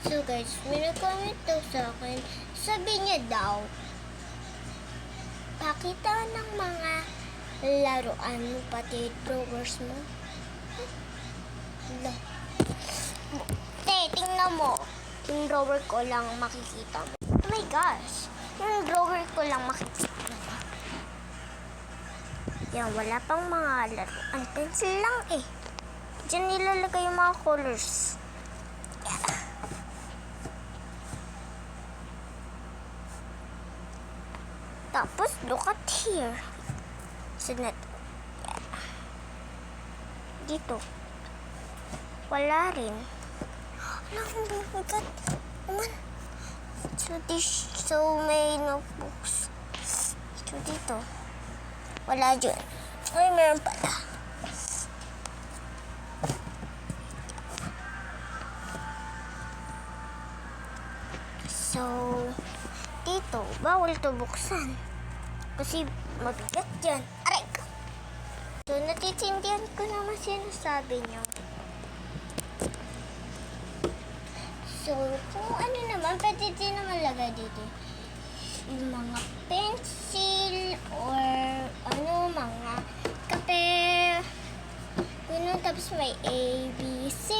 So guys, may nag-comment daw sa akin. Sabi niya daw, pakita ng mga laruan mo, pati drawers mo. Hala. Tingnan mo. Yung drawer ko lang makikita mo. Oh my gosh. Yung drawer ko lang makikita mo. Yan, wala pang mga laruan. Pencil lang eh. Diyan nilalagay yung mga colors. Yeah. Tapos, look at here. Sunod. Yeah. Dito. Wala rin. Oh my God. So may notebooks. So dito. Wala dyan. Ay, meron pala. So, dito, bawal to buksan. Kasi mabigat dyan. Aray ka! So, natitindihan ko naman sinasabi niyo. So, kung ano naman, pwede din naman lagay dito. Yung mga pencil or ano, mga kape. Ganun, tapos may A, B, C,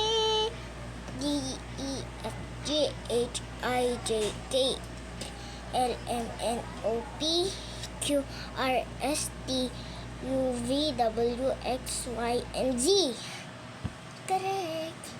D, E, F, G, H, I, J, K, L, M, N, O, P, Q, R, S, T, U, V, W, X, Y, and Z. Correct.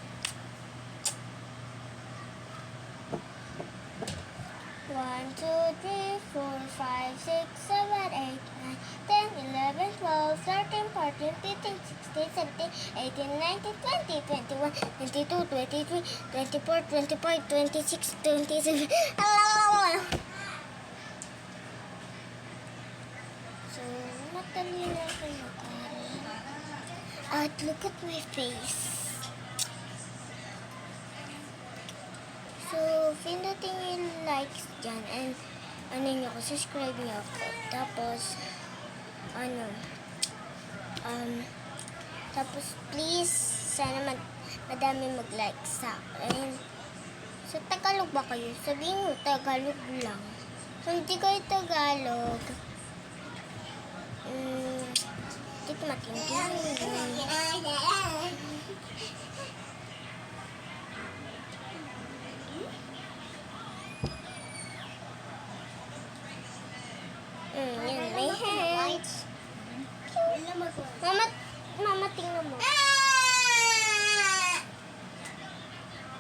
1, 2, 3, 4, 5, 6, 7, 8, 9, 10, 11, 12, 13, 14, 15, 16, 17, 18, 19, 20, 21, 22, 23, 24, 25, 26, 27. So, matalino ako mag-aral. At look at my face. So, pindutin yung likes dyan and ano nyo ako, subscribe nyo ako. Tapos, tapos please, sana madami mag-like sa akin. So, Tagalog ba kayo? Sabihin nyo, Tagalog lang. So, hindi kayo Tagalog. Hindi ko matindihan.